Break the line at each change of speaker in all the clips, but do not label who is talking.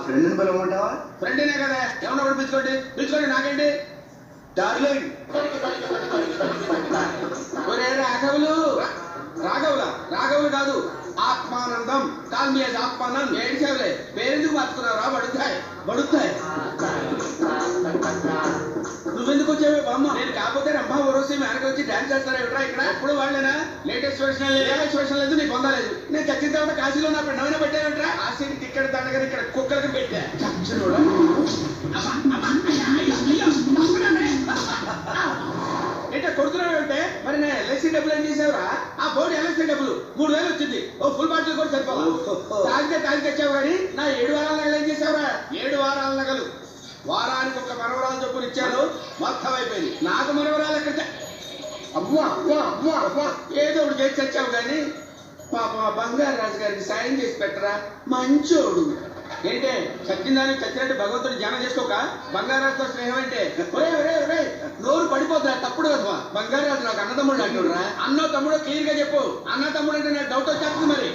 ఫ్రెండ్ని పిలవమంటావా?
ఫ్రెండేనే కదా, ఏమన్నా కూడా పిలుచుకోండి నాకేంటి.
డార్లింగ్.
ఒరే రాఘవులు కాదు, ఆత్మానందం. Call me as ఆత్మానంద్. ఏడిసేవలే, పేరెందుకు మార్చుకున్నారా? బడుతాయి. నువ్వెందుకు వచ్చావే బామ్మ? నేను కాకపోతే రంభా ఊరోసి మేనకి వచ్చి డాన్స్ చేస్తారా ఇక్కడ? ఎప్పుడు వాళ్ళేనా? లేటెస్ట్ వెర్షన్ లేదు, నీకు పొందలేదు. నేను చచ్చిన తర్వాత కాశీలో నా పెన్నమైనా పెట్టావేంట్రా? కాశీకి టికెట్ దండగానే ఇక్కడ కుక్కలకి పెట్టా. చచ్చినోడా ఏంటో కొడుతున్నావు? మరి నేను ఎల్ఐసి డబ్బులు ఏం చేసావురా? ఆ బోర్డు ఎల్ఐసి డబ్బులు 3000 వచ్చింది. ఓ ఫుల్ బాటిల్ కూడా సరిపోవాలి. తాగితే వచ్చావు కానీ నా 7 వారాల నగలు ఏం చేసావురా? 7 వారాల నగలు వారానికి ఒక మనవరాలు చొప్పులు ఇచ్చాను, మొత్తం అయిపోయింది. నాకు మనవరాలు ఎక్కడ? అమ్మా ఏదో ఒకటి చేసి చచ్చావు కానీ పాప బంగారు రాజు గారికి సాయం చేసి పెట్టరా, మంచోడు. ఏంటే చచ్చిందాన్ని చచ్చినట్టు భగవంతుడు ధ్యానం చేసుకోక బంగారాజుతో స్నేహం అంటే? ఒరే నోరు పడిపోతున్నా, తప్పుడు కదా. బంగారాజు నాకు అన్నతమ్ముడు అంటుడురా. అన్నో తమ్ముడో క్లియర్ గా చెప్పు. అన్న తమ్ముడు అంటే నాకు డౌట్ వచ్చేస్తుంది. మరి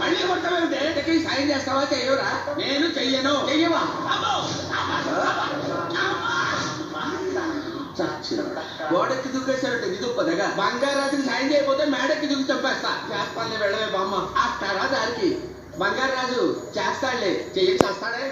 మళ్ళీ కొడతావేంటే? సాయం చేస్తావా? చెయ్యవురా? నేను చెయ్యను. చెయ్యవా? గోడెక్కి దూకేశారంటే దిదుప్పదగా. బంగారాజుకి సాయం చేయకపోతే మేడెక్కి దూకి చంపేస్తా. చేస్తానులే, వెళ్ళవే బామ్మ. ఆ తర్వాత దానికి బంగారాజు చేస్తాడులే, చెయ్యి చేస్తాడే.